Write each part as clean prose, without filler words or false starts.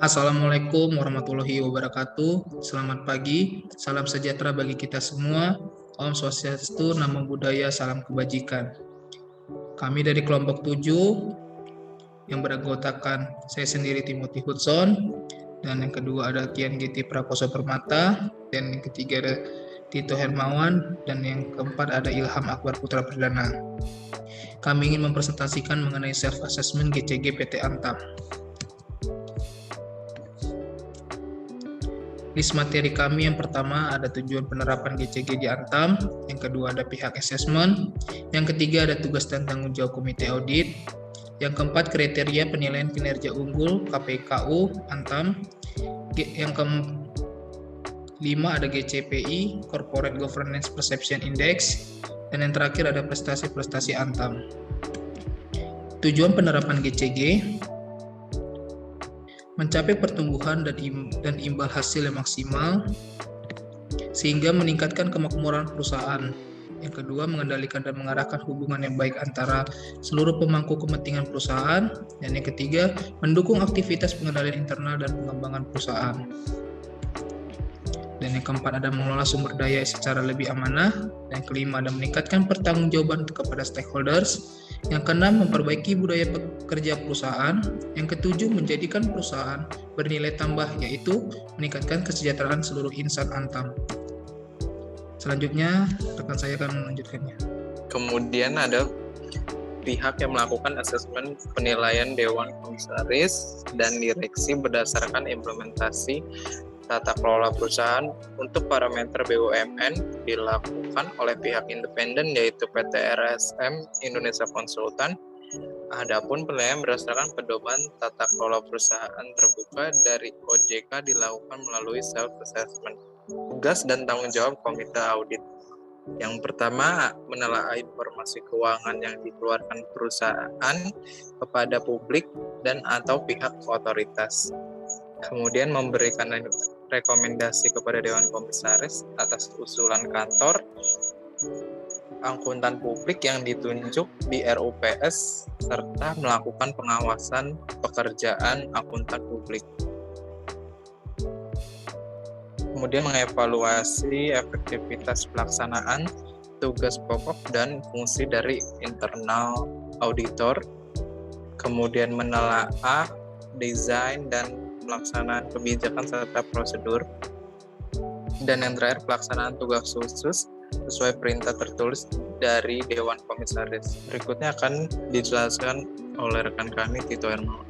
Assalamualaikum warahmatullahi wabarakatuh. Selamat pagi, salam sejahtera bagi kita semua. Om Swastiastu, Namo Buddhaya, salam kebajikan. Kami dari kelompok 7 yang beranggotakan saya sendiri Timothy Hudson, dan yang kedua ada Tian Giti Prakoso Permata, dan yang ketiga ada Tito Hermawan, dan yang keempat ada Ilham Akbar Putra Perdana. Kami ingin mempresentasikan mengenai self-assessment GCG PT Antam. List materi kami yang pertama ada tujuan penerapan GCG di Antam, yang kedua ada pihak assessment, yang ketiga ada tugas dan tanggung jawab komite audit, yang keempat kriteria penilaian kinerja unggul KPKU Antam, yang kelima ada GCPI Corporate Governance Perception Index, dan yang terakhir ada prestasi-prestasi Antam. Tujuan penerapan GCG mencapai pertumbuhan dan imbal hasil yang maksimal sehingga meningkatkan kemakmuran perusahaan. Yang kedua, mengendalikan dan mengarahkan hubungan yang baik antara seluruh pemangku kepentingan perusahaan. Dan yang ketiga, mendukung aktivitas pengendalian internal dan pengembangan perusahaan. Dan yang keempat ada mengelola sumber daya secara lebih amanah. Dan yang kelima ada meningkatkan pertanggungjawaban kepada stakeholders. Yang keenam, memperbaiki budaya pekerja perusahaan. Yang ketujuh, menjadikan perusahaan bernilai tambah, yaitu meningkatkan kesejahteraan seluruh insan Antam. Selanjutnya, rekan saya akan melanjutkannya. Kemudian ada pihak yang melakukan asesmen penilaian Dewan Komisaris dan Direksi berdasarkan implementasi tata kelola perusahaan untuk parameter BUMN dilakukan oleh pihak independen yaitu PT RSM Indonesia Konsultan. Adapun penilaian berdasarkan pedoman tata kelola perusahaan terbuka dari OJK dilakukan melalui self assessment. Tugas dan tanggung jawab komite audit. Yang pertama, menelaah informasi keuangan yang dikeluarkan perusahaan kepada publik dan atau pihak otoritas. Kemudian memberikan rekomendasi kepada Dewan Komisaris atas usulan kantor akuntan publik yang ditunjuk di RUPS serta melakukan pengawasan pekerjaan akuntan publik. Kemudian mengevaluasi efektivitas pelaksanaan tugas pokok dan fungsi dari internal auditor. Kemudian menelaah desain dan pelaksanaan kebijakan serta prosedur. Dan yang terakhir, pelaksanaan tugas khusus sesuai perintah tertulis dari Dewan Komisaris. Berikutnya akan dijelaskan oleh rekan kami Tito Hermawan.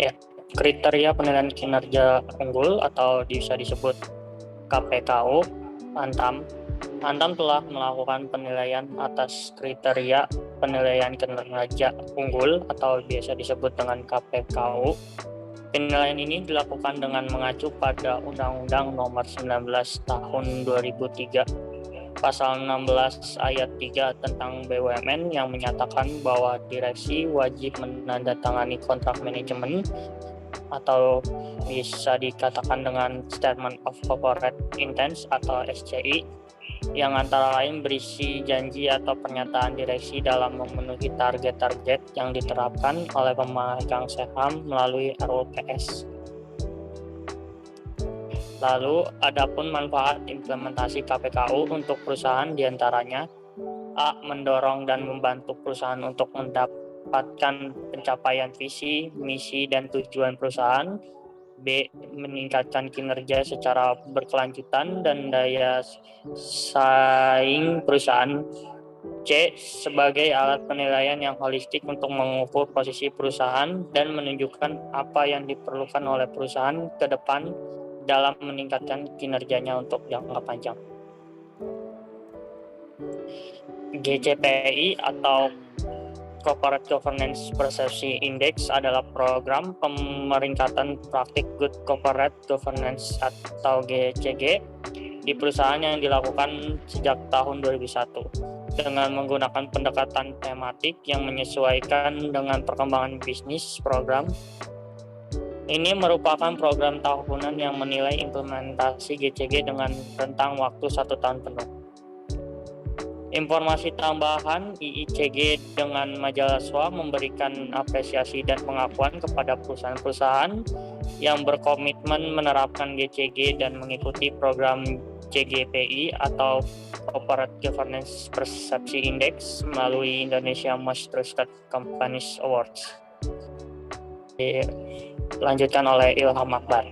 Ya, kriteria penilaian kinerja unggul atau bisa disebut KPKU Antam. Antam telah melakukan penilaian atas kriteria penilaian kinerja unggul atau biasa disebut dengan KPKU. Penilaian ini dilakukan dengan mengacu pada Undang-Undang Nomor 19 Tahun 2003, Pasal 16 Ayat 3 tentang BUMN yang menyatakan bahwa direksi wajib menandatangani kontrak manajemen atau bisa dikatakan dengan Statement of Corporate Intent atau SCI, yang antara lain berisi janji atau pernyataan direksi dalam memenuhi target-target yang diterapkan oleh pemegang saham melalui RUPS. Lalu, adapun manfaat implementasi KPKU untuk perusahaan diantaranya: A. Mendorong dan membantu perusahaan untuk mendapatkan pencapaian visi, misi, dan tujuan perusahaan. B. Meningkatkan kinerja secara berkelanjutan dan daya saing perusahaan. C. Sebagai alat penilaian yang holistik untuk mengukur posisi perusahaan dan menunjukkan apa yang diperlukan oleh perusahaan ke depan dalam meningkatkan kinerjanya untuk jangka panjang. GCPI atau Corporate Governance Perception Index adalah program pemeringkatan praktik Good Corporate Governance atau GCG di perusahaan yang dilakukan sejak tahun 2001 dengan menggunakan pendekatan tematik yang menyesuaikan dengan perkembangan bisnis program. Ini merupakan program tahunan yang menilai implementasi GCG dengan rentang waktu 1 tahun penuh. Informasi tambahan, IICG dengan majalah SWA memberikan apresiasi dan pengakuan kepada perusahaan-perusahaan yang berkomitmen menerapkan GCG dan mengikuti program CGPI atau Corporate Governance Perception Index melalui Indonesia Most Trusted Companies Awards. Dilanjutkan oleh Ilham Akbar.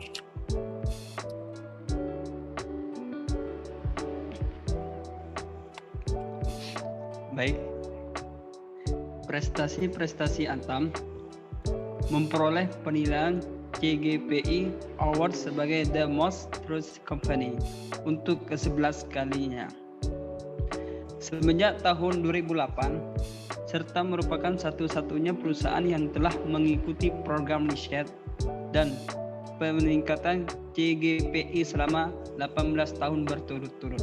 Baik, prestasi-prestasi Antam memperoleh penilaian CGPI Award sebagai The Most Trusted Company untuk ke-11 kalinya. Semenjak tahun 2008, serta merupakan satu-satunya perusahaan yang telah mengikuti program riset dan peningkatan CGPI selama 18 tahun berturut-turut.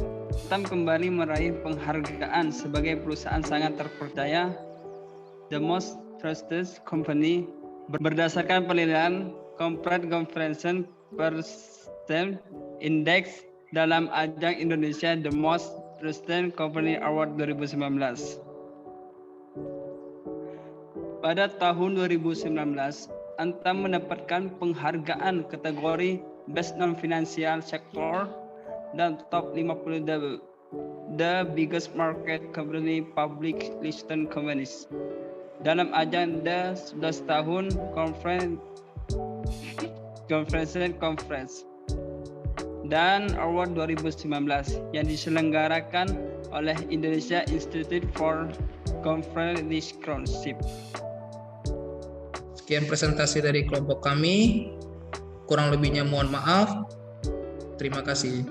Antam kembali meraih penghargaan sebagai perusahaan sangat terpercaya The Most Trusted Company berdasarkan penilaian Corporate Governance Perception Index dalam ajang Indonesia The Most Trusted Company Award 2019. Pada tahun 2019, Antam mendapatkan penghargaan kategori Best Non-Financial Sector dan Top 50 The Biggest Market Company Public Listed Companies dalam ajang The 11 tahun Conference dan Award 2019 yang diselenggarakan oleh Indonesia Institute for Conference Leadership. Sekian presentasi dari kelompok kami. Kurang lebihnya mohon maaf. Terima kasih.